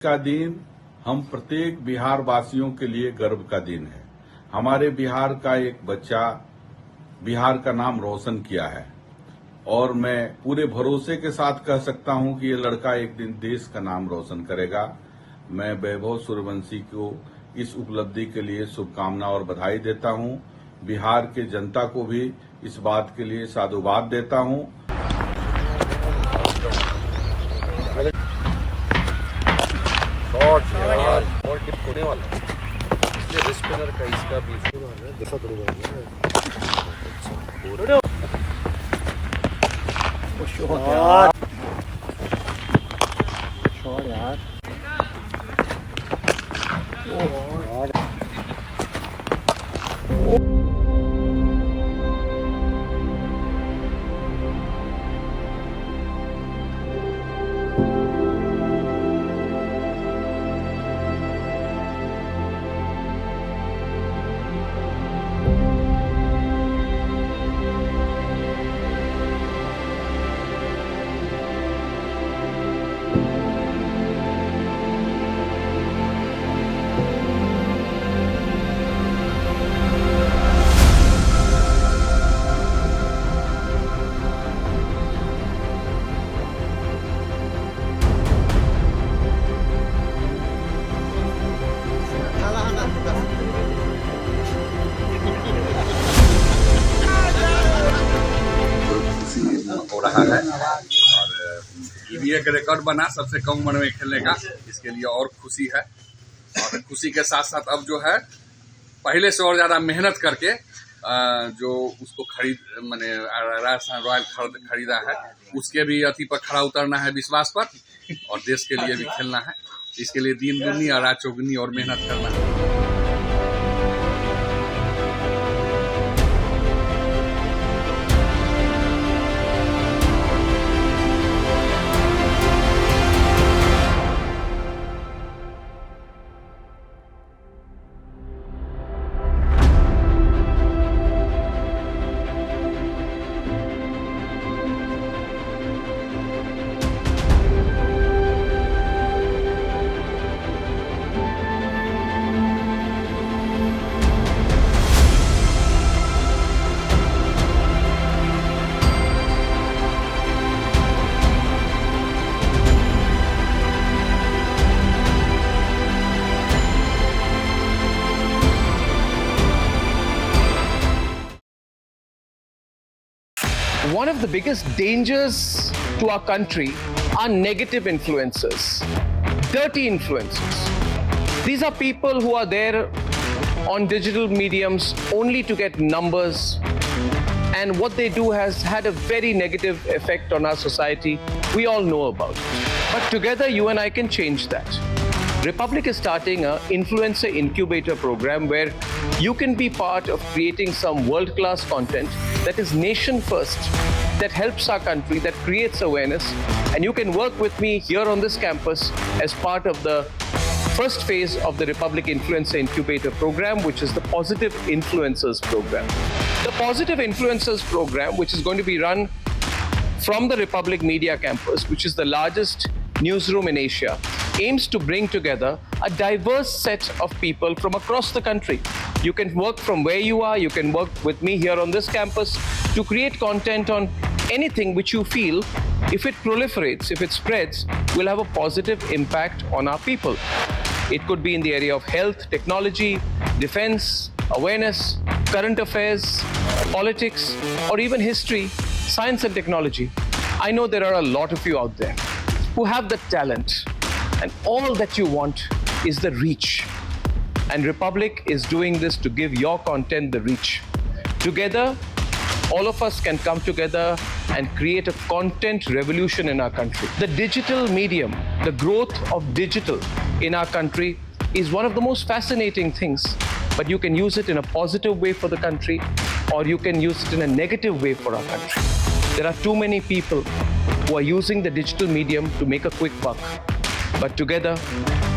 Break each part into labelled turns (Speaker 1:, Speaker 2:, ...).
Speaker 1: का दिन हम प्रत्येक बिहार वासियों के लिए गर्व का दिन है। हमारे बिहार का एक बच्चा बिहार का नाम रोशन किया है और मैं पूरे भरोसे के साथ कह सकता हूं कि ये लड़का एक दिन देश का नाम रोशन करेगा। मैं वैभव सूर्यवंशी को इस उपलब्धि के लिए शुभकामना और बधाई देता हूं। बिहार के जनता को भी इस बात के लिए साधुवाद देता हूं।
Speaker 2: और टिप होने वाला है, इसलिए रिस्ट स्पिनर का इसका भी हो रहा है और ये भी एक रिकॉर्ड बना सबसे कम उम्र में खेलने का। इसके लिए और खुशी है और खुशी के साथ साथ अब जो है पहले से और ज्यादा मेहनत करके जो उसको राजस्थान रॉयल खरीदा है उसके भी अति पर खड़ा उतरना है, विश्वास पर, और देश के लिए भी खेलना है। इसके लिए दिन दुगनी और रात चौगुनी और मेहनत करना है।
Speaker 3: One of the biggest dangers to our country are negative influencers, dirty influencers. These are people who are there on digital mediums only to get numbers, and what they do has had a very negative effect on our society. We all know about it. But together, you and I can change that. Republic is starting an influencer incubator program where you can be part of creating some world-class content that is nation first, that helps our country, that creates awareness. And you can work with me here on this campus as part of the first phase of the Republic Influencer Incubator program, which is the Positive Influencers program. The Positive Influencers program, which is going to be run from the Republic Media Campus, which is the largest newsroom in Asia, aims to bring together a diverse set of people from across the country. You can work from where you are, you can work with me here on this campus to create content on anything which you feel, if it proliferates, if it spreads, will have a positive impact on our people. It could be in the area of health, technology, defense, awareness, current affairs, politics, or even history, science and technology. I know there are a lot of you out there who have the talent, and all that you want is the reach. And Republic is doing this to give your content the reach. Together, all of us can come together and create a content revolution in our country. The digital medium, the growth of digital in our country is one of the most fascinating things. But you can use it in a positive way for the country, or you can use it in a negative way for our country. There are too many people who are using the digital medium to make a quick buck. But together,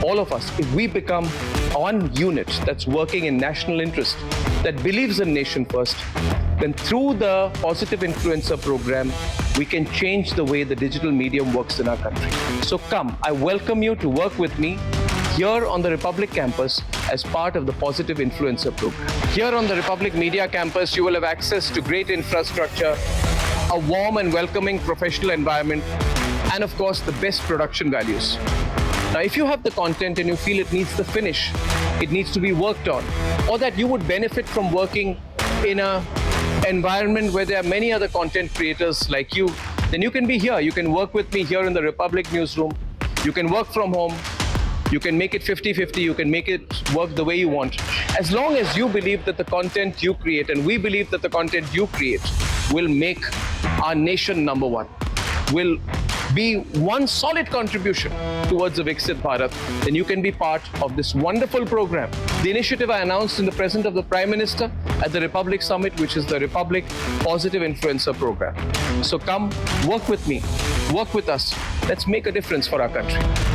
Speaker 3: all of us, if we become one unit that's working in national interest, that believes in nation first, then through the Positive Influencer program, we can change the way the digital medium works in our country. So come, I welcome you to work with me here on the Republic campus as part of the Positive Influencer program. Here on the Republic Media campus, you will have access to great infrastructure, a warm and welcoming professional environment, and of course, the best production values. Now, if you have the content and you feel it needs the finish, it needs to be worked on, or that you would benefit from working in an environment where there are many other content creators like you, then you can be here. You can work with me here in the Republic newsroom. You can work from home. You can make it 50-50. You can make it work the way you want. As long as you believe that the content you create, and we believe that the content you create, will make our nation number one, will be one solid contribution towards the Viksit Bharat, then you can be part of this wonderful program. The initiative I announced in the presence of the Prime Minister at the Republic Summit, which is the Republic Positive Influencer Program. So come, work with me, work with us. Let's make a difference for our country.